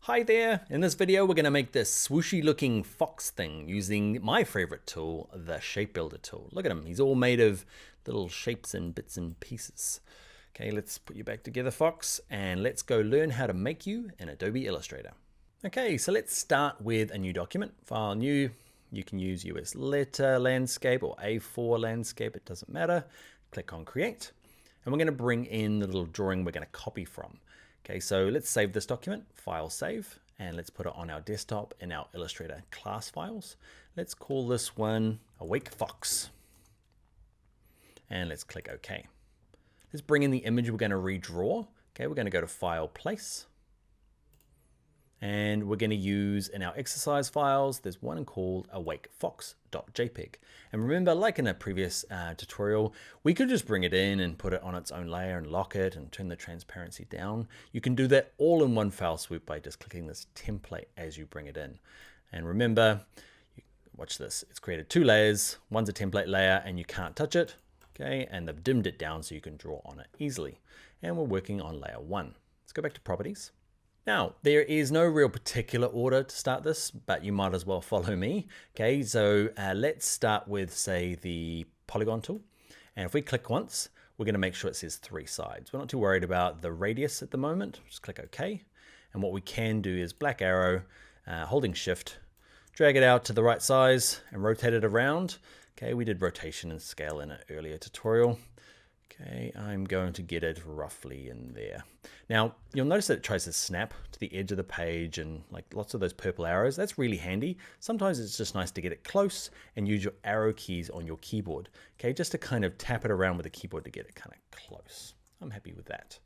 Hi there! In this video we're going to make this swooshy looking fox thing using my favorite tool, the Shape Builder tool. Look at him, he's all made of little shapes and bits and pieces. Okay, let's put you back together, Fox, and let's go learn how to make you in Adobe Illustrator. Okay, so let's start with a new document. File new, you can use US letter landscape or A4 landscape, it doesn't matter. Click on create, and we're going to bring in the little drawing we're going to copy from. Okay, so let's save this document, file save, and let's put it on our desktop in our Illustrator class files. Let's call this one Awake Fox. And let's click OK. Let's bring in the image we're going to redraw. Okay, we're going to go to File, Place. And we're going to use in our exercise files, there's one called awakefox.jpg. And remember, like in a previous tutorial, we could just bring it in and put it on its own layer and lock it and turn the transparency down. You can do that all in one fell swoop by just clicking this template as you bring it in. And remember, watch this, it's created two layers. One's a template layer and you can't touch it. Okay, and they've dimmed it down so you can draw on it easily. And we're working on layer one. Let's go back to properties. Now, there is no real particular order to start this, but you might as well follow me. Okay, so let's start with, say, the polygon tool. And if we click once, we're going to make sure it says 3 sides. We're not too worried about the radius at the moment. Just click OK. And what we can do is black arrow, holding shift, drag it out to the right size and rotate it around. Okay, we did rotation and scale in an earlier tutorial. Okay, I'm going to get it roughly in there. Now, you'll notice that it tries to snap to the edge of the page and like lots of those purple arrows. That's really handy. Sometimes it's just nice to get it close and use your arrow keys on your keyboard. Okay, just to kind of tap it around with the keyboard to get it kind of close. I'm happy with that.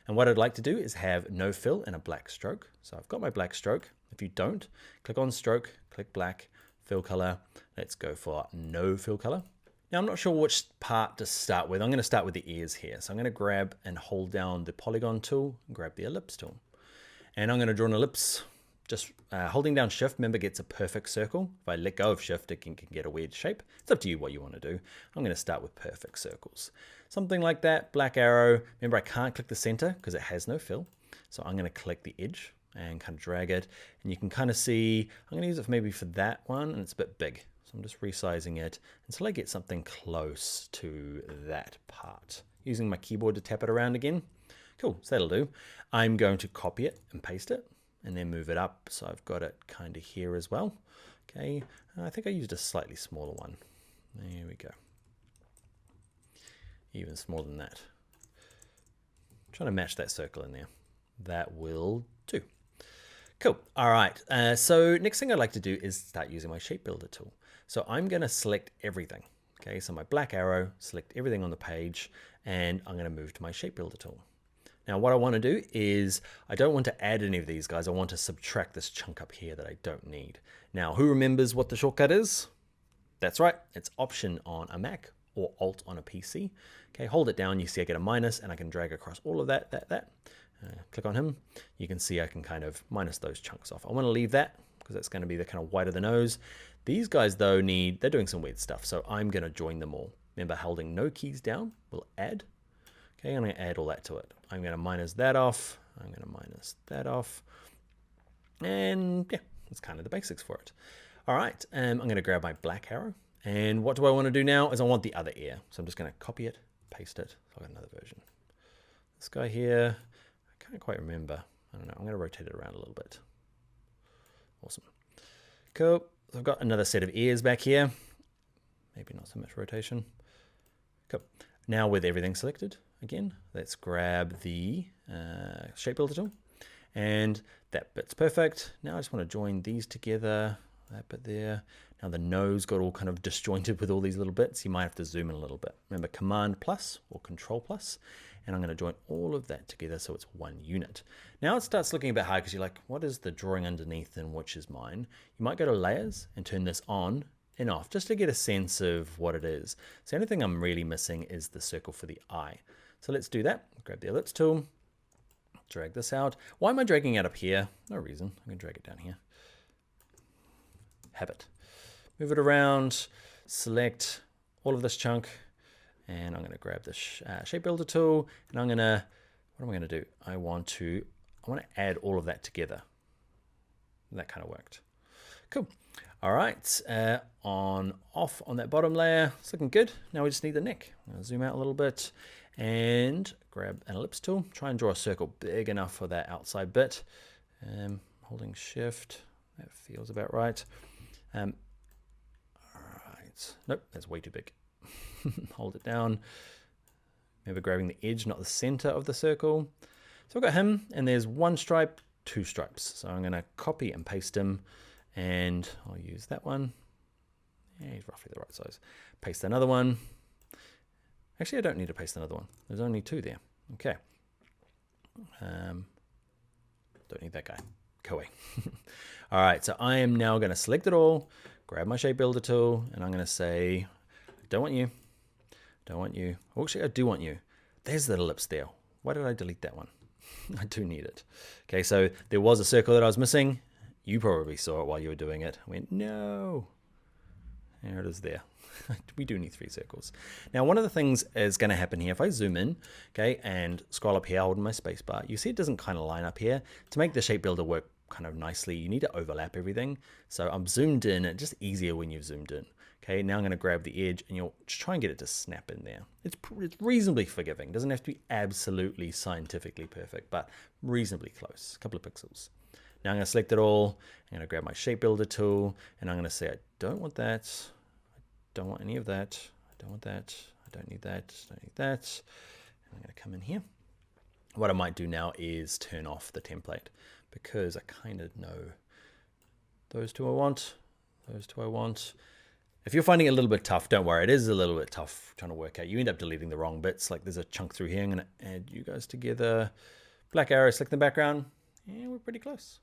And what I'd like to do is have no fill and a black stroke. So I've got my black stroke. If you don't, click on stroke, click black, fill color. Let's go for no fill color. Now, I'm not sure which part to start with. I'm going to start with the ears here. So I'm going to grab and hold down the polygon tool and grab the ellipse tool. And I'm going to draw an ellipse. Just holding down shift, remember, gets a perfect circle. If I let go of shift, it can get a weird shape. It's up to you what you want to do. I'm going to start with perfect circles. Something like that, black arrow. Remember, I can't click the center because it has no fill. So I'm going to click the edge and kind of drag it. And you can kind of see, I'm going to use it maybe for that one, and it's a bit big. So I'm just resizing it until I get something close to that part. Using my keyboard to tap it around again. Cool, so that'll do. I'm going to copy it and paste it and then move it up. So I've got it kind of here as well. Okay, I think I used a slightly smaller one. There we go. Even smaller than that. I'm trying to match that circle in there. That will do. Cool. All right. So next thing I'd like to do is start using my Shape Builder tool. So I'm going to select everything. Okay. So my black arrow, select everything on the page, and I'm going to move to my Shape Builder tool. Now what I want to do is I don't want to add any of these guys. I want to subtract this chunk up here that I don't need. Now, who remembers what the shortcut is? That's right. It's Option on a Mac or Alt on a PC. Okay. Hold it down. You see I get a minus and I can drag across all of that. Click on him. You can see I can kind of minus those chunks off. I want to leave that because that's going to be the kind of white of the nose. These guys though they're doing some weird stuff. So I'm going to join them all. Remember, holding no keys down will add. Okay, I'm going to add all that to it. I'm going to minus that off. I'm going to minus that off. And yeah, that's kind of the basics for it. All right, I'm going to grab my black arrow. And what do I want to do now is I want the other ear. So I'm just going to copy it, paste it. So I've got another version. This guy here. Can't quite remember. I don't know. I'm going to rotate it around a little bit. Awesome. Cool. So I've got another set of ears back here. Maybe not so much rotation. Cool. Now with everything selected, again, let's grab the Shape Builder tool. And that bit's perfect. Now I just want to join these together. That bit there. Now the nose got all kind of disjointed with all these little bits. You might have to zoom in a little bit. Remember, Command plus or Control plus. And I'm going to join all of that together so it's one unit. Now it starts looking a bit hard because you're like, what is the drawing underneath and which is mine? You might go to layers and turn this on and off just to get a sense of what it is. So the only thing I'm really missing is the circle for the eye. So let's do that. Grab the ellipse tool, drag this out. Why am I dragging it up here? No reason. I'm going to drag it down here. Have it. Move it around, select all of this chunk. And I'm going to grab this Shape Builder tool, and I'm going to, what am I going to do? I want to add all of that together. That kind of worked. Cool. All right, off on that bottom layer. It's looking good. Now we just need the neck. I'll zoom out a little bit and grab an ellipse tool. Try and draw a circle big enough for that outside bit. Holding shift, that feels about right. All right, nope, that's way too big. Hold it down. Remember grabbing the edge, not the center of the circle. So I've got him, and there's one stripe, two stripes. So I'm gonna copy and paste him, and I'll use that one. Yeah, he's roughly the right size. Paste another one. Actually, I don't need to paste another one. There's only two there. Okay. Don't need that guy. Go away. All right, so I am now going to select it all, grab my shape builder tool, and I'm going to say, don't want you. Don't want you. Oh, actually, I do want you. There's the ellipse there. Why did I delete that one? I do need it. Okay, so there was a circle that I was missing. You probably saw it while you were doing it. I went, no. There it is there. We do need 3 circles. Now, one of the things is going to happen here, if I zoom in, okay, and scroll up here, holding my space bar, you see it doesn't kind of line up here. To make the shape builder work kind of nicely, you need to overlap everything. So I'm zoomed in, and it's just easier when you've zoomed in. Okay, now I'm going to grab the edge, and you'll just try and get it to snap in there. It's reasonably forgiving. It doesn't have to be absolutely scientifically perfect, but reasonably close, a couple of pixels. Now I'm going to select it all. I'm going to grab my shape builder tool, and I'm going to say, I don't want that. I don't want any of that. I don't want that. I don't need that. I don't need that. And I'm going to come in here. What I might do now is turn off the template because I kind of know those two I want. Those two I want. If you're finding it a little bit tough, don't worry. It is a little bit tough trying to work out. You end up deleting the wrong bits. Like there's a chunk through here. I'm going to add you guys together. Black arrow, select the background. Yeah, we're pretty close.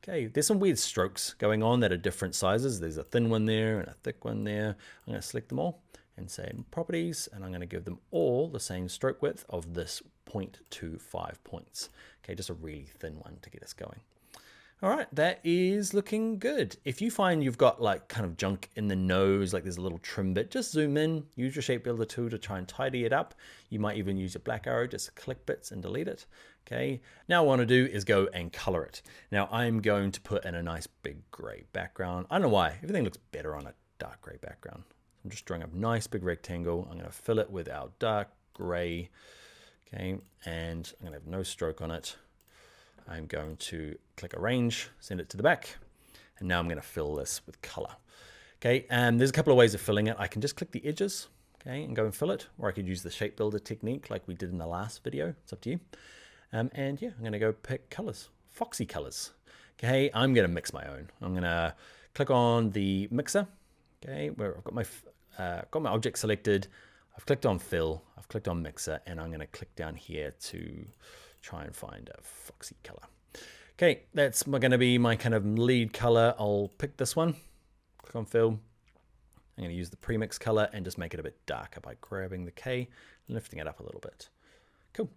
Okay, there's some weird strokes going on that are different sizes. There's a thin one there and a thick one there. I'm going to select them all and say properties, and I'm going to give them all the same stroke width of this 0.25 points. Okay, just a really thin one to get us going. All right, that is looking good. If you find you've got like kind of junk in the nose, like there's a little trim bit, just zoom in, use your shape builder tool to try and tidy it up. You might even use your black arrow, just click bits and delete it. Okay, now what I want to do is go and color it. Now I'm going to put in a nice big gray background. I don't know why, everything looks better on a dark gray background. I'm just drawing a nice big rectangle. I'm going to fill it with our dark gray. Okay, and I'm going to have no stroke on it. I'm going to click arrange, send it to the back, and now I'm going to fill this with color. Okay, and there's a couple of ways of filling it. I can just click the edges, okay, and go and fill it, or I could use the shape builder technique like we did in the last video. It's up to you. And yeah, I'm going to go pick colors, foxy colors. Okay, I'm going to mix my own. I'm going to click on the mixer, okay, where I've got my object selected. I've clicked on fill, I've clicked on mixer, and I'm going to click down here to try and find a foxy color. Okay, that's going to be my kind of lead color. I'll pick this one, click on fill. I'm going to use the premix color and just make it a bit darker by grabbing the K, lifting it up a little bit. Cool.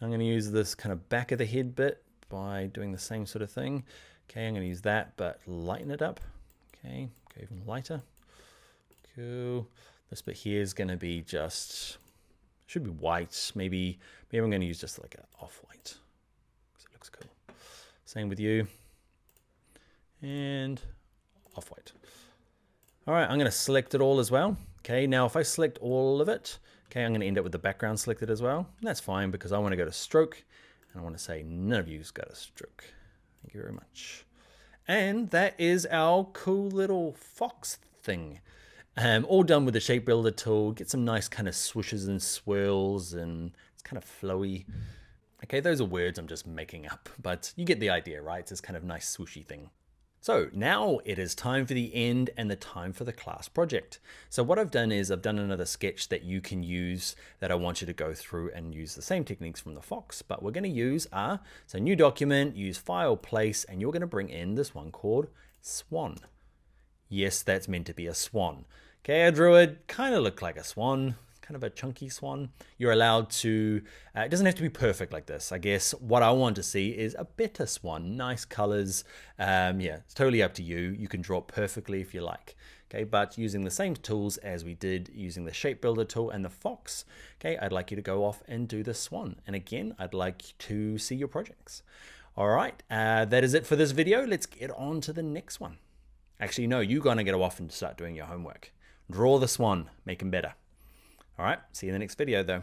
I'm going to use this kind of back of the head bit by doing the same sort of thing. Okay, I'm going to use that, but lighten it up. Okay, go even lighter. Cool. This bit here is going to be just, should be white. Maybe I'm going to use just like an off-white because it looks cool. Same with you. And off-white. All right, I'm going to select it all as well. Okay, now if I select all of it, okay, I'm going to end up with the background selected as well. And that's fine because I want to go to stroke and I want to say none of you's got a stroke. Thank you very much. And that is our cool little fox thing. All done with the shape builder tool. Get some nice kind of swooshes and swirls, and it's kind of flowy. Okay, those are words I'm just making up, but you get the idea, right? It's this kind of nice swooshy thing. So now it is time for the end and the time for the class project. So what I've done is I've done another sketch that you can use that I want you to go through and use the same techniques from the fox, but we're going to use so new document, use file, place, and you're going to bring in this one called swan. Yes, that's meant to be a swan. Okay, I drew it, kind of looked like a swan, kind of a chunky swan. You're allowed to, it doesn't have to be perfect like this. I guess what I want to see is a better swan, nice colors. Yeah, it's totally up to you. You can draw it perfectly if you like. Okay, but using the same tools as we did using the shape builder tool and the fox, okay, I'd like you to go off and do the swan. And again, I'd like to see your projects. All right, that is it for this video. Let's get on to the next one. Actually, no, you're going to get off and start doing your homework. Draw the swan, make him better. All right, see you in the next video though.